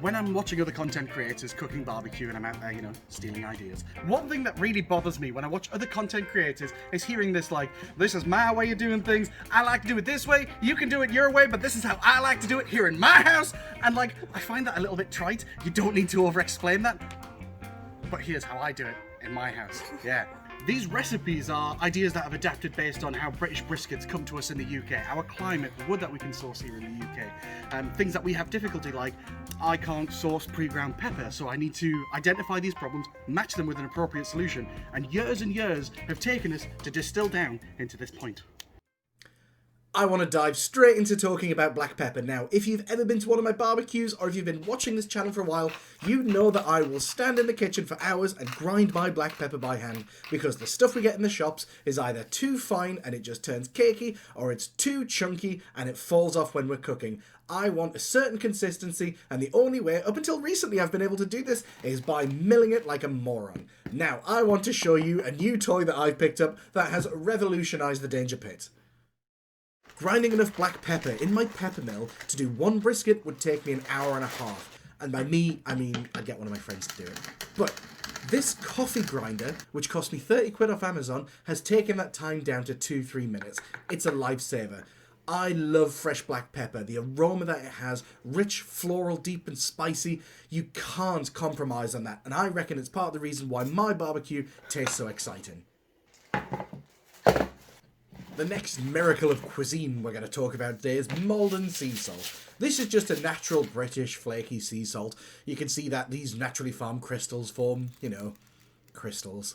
when I'm watching other content creators cooking barbecue and I'm out there, you know, stealing ideas, one thing that really bothers me when I watch other content creators is hearing this like, this is my way of doing things, I like to do it this way, you can do it your way, but this is how I like to do it here in my house. And like, I find that a little bit trite. You don't need to over-explain that. But here's how I do it in my house. Yeah. These recipes are ideas that I've adapted based on how British briskets come to us in the UK, our climate, the wood that we can source here in the UK, things that we have difficulty like, I can't source pre-ground pepper, so I need to identify these problems, match them with an appropriate solution, and years have taken us to distill down into this point. I want to dive straight into talking about black pepper. Now, if you've ever been to one of my barbecues or if you've been watching this channel for a while, you know that I will stand in the kitchen for hours and grind my black pepper by hand because the stuff we get in the shops is either too fine and it just turns cakey, or it's too chunky and it falls off when we're cooking. I want a certain consistency, and the only way, up until recently, I've been able to do this is by milling it like a moron. Now, I want to show you a new toy that I've picked up that has revolutionised the danger pit. Grinding enough black pepper in my pepper mill to do one brisket would take me an hour and a half. And by me, I mean I'd get one of my friends to do it. But this coffee grinder, which cost me 30 quid off Amazon, has taken that time down to 2-3 minutes. It's a lifesaver. I love fresh black pepper. The aroma that it has, rich, floral, deep and spicy, you can't compromise on that. And I reckon it's part of the reason why my barbecue tastes so exciting. The next miracle of cuisine we're going to talk about today is Maldon sea salt. This is just a natural British flaky sea salt. You can see that these naturally farmed crystals form, you know, crystals.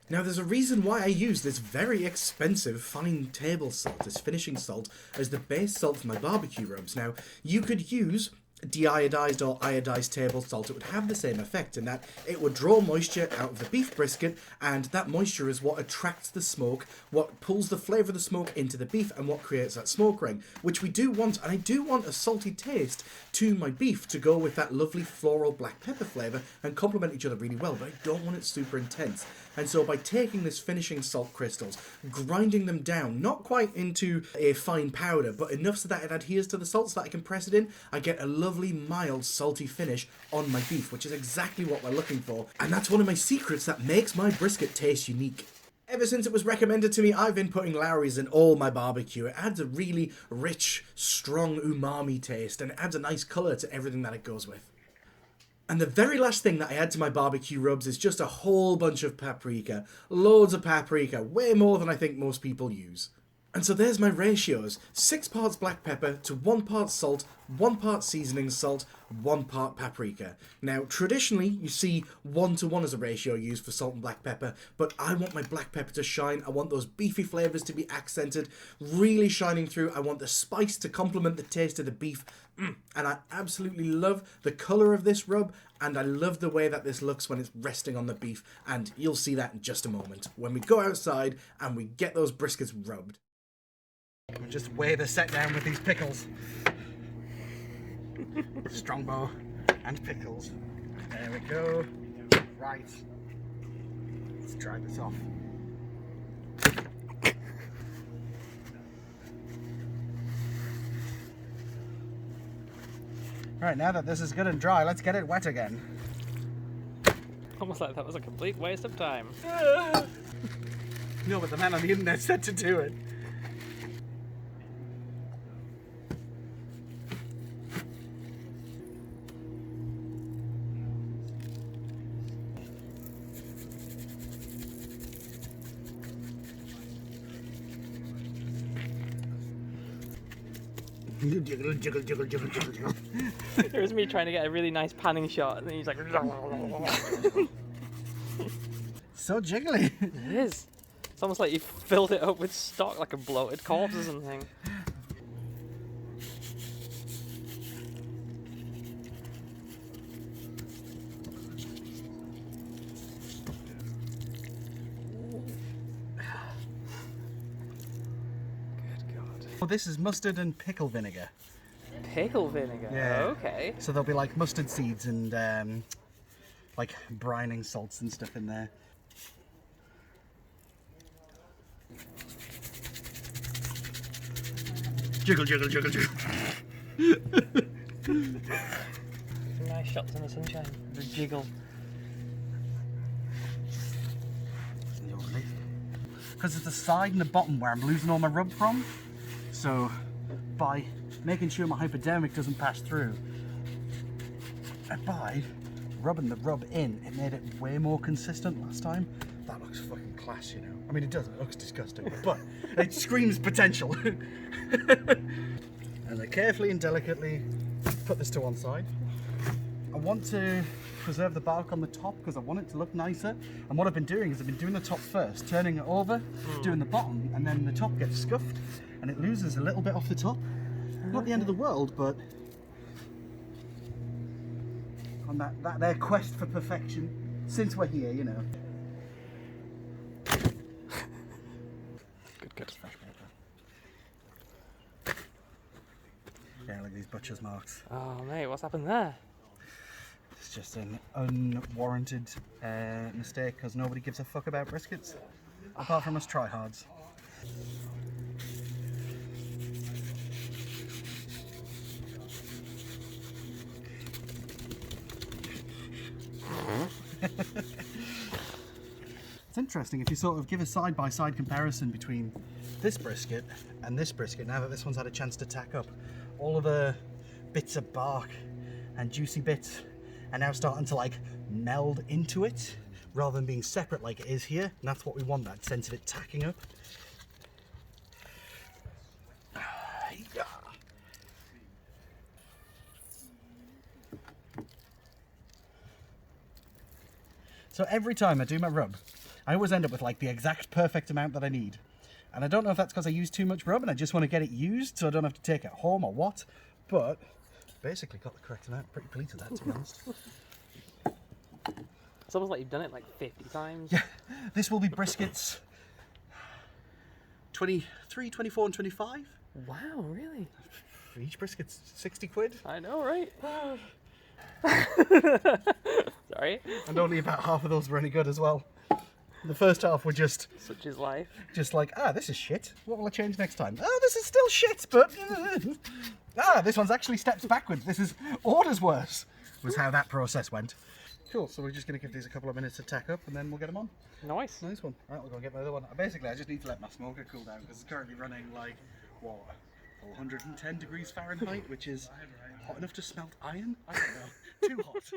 Now there's a reason why I use this very expensive fine table salt, this finishing salt, as the base salt for my barbecue rubs. Now you could use de-iodized or iodized table salt. It would have the same effect in that it would draw moisture out of the beef brisket, and that moisture is what attracts the smoke, what pulls the flavour of the smoke into the beef and what creates that smoke ring, which we do want. And I do want a salty taste to my beef to go with that lovely floral black pepper flavour and complement each other really well, but I don't want it super intense. And so by taking this finishing salt crystals, grinding them down, not quite into a fine powder, but enough so that it adheres to the salt so that I can press it in, I get a lovely, mild, salty finish on my beef, which is exactly what we're looking for. And that's one of my secrets that makes my brisket taste unique. Ever since it was recommended to me, I've been putting Lowry's in all my barbecue. It adds a really rich, strong umami taste, and it adds a nice colour to everything that it goes with. And the very last thing that I add to my barbecue rubs is just a whole bunch of paprika. Loads of paprika, way more than I think most people use. And so there's my ratios. 6 parts black pepper to 1 part salt, 1 part seasoning salt, 1 part paprika. Now, traditionally, you see 1-to-1 as a ratio used for salt and black pepper, but I want my black pepper to shine. I want those beefy flavours to be accented, really shining through. I want the spice to complement the taste of the beef. And I absolutely love the colour of this rub, and I love the way that this looks when it's resting on the beef, and you'll see that in just a moment, when we go outside and we get those briskets rubbed. Just weigh the set down with these pickles. Strongbow and pickles. There we go. Right. Let's dry this off. Right, now that this is good and dry, let's get it wet again. Almost like that was a complete waste of time. No, but the man on the internet said to do it. Jiggle, jiggle, jiggle, jiggle, jiggle, jiggle. There's me trying to get a really nice panning shot, and then he's like... So jiggly. It is. It's almost like you filled it up with stock, like a bloated corpse or something. Well, this is mustard and pickle vinegar. Pickle vinegar? Yeah. Okay. So there'll be like mustard seeds and like brining salts and stuff in there. Jiggle, jiggle, jiggle, jiggle. shots in the sunshine. The jiggle. Because it's the side and the bottom where I'm losing all my rub from. So by making sure my hypodermic doesn't pass through, and by rubbing the rub in, it made it way more consistent last time. That looks fucking class, you know. I mean, it doesn't. It looks disgusting, but it screams potential. And I carefully and delicately put this to one side. I want to preserve the bark on the top because I want it to look nicer. And what I've been doing is I've been doing the top first, turning it over, doing the bottom, and then the top gets scuffed and it loses a little bit off the top. Not the end of the world, but on that their quest for perfection, since we're here, you know. Good. Fresh paper. Yeah, look at these butcher's marks. Oh mate, what's happened there? It's just an unwarranted mistake because nobody gives a fuck about briskets apart from us tryhards. It's interesting if you sort of give a side-by-side comparison between this brisket and this brisket, now that this one's had a chance to tack up. All of the bits of bark and juicy bits are now starting to like meld into it rather than being separate like it is here, and that's what we want, that sense of it tacking up. So every time I do my rub, I always end up with like the exact perfect amount that I need. And I don't know if that's because I use too much rub and I just want to get it used so I don't have to take it home or what, but basically got the correct amount. Pretty pleased with that, to be honest. It's almost like you've done it like 50 times. Yeah, this will be briskets 23, 24 and 25. Wow, really? For each brisket's 60 quid. I know, right? Sorry. And only about half of those were any good as well. The first half were just Such is life. like, this is shit. What will I change next time? Oh, this is still shit, but this one's actually steps backwards. This is orders worse, was how that process went. Cool, so we're just going to give these a couple of minutes to tack up and then we'll get them on. Nice. Nice one. Right, we'll go get my other one. Basically, I just need to let my smoker cool down because it's currently running like, what, 410 degrees Fahrenheit, which is hot enough to smelt iron? I don't know. Too hot.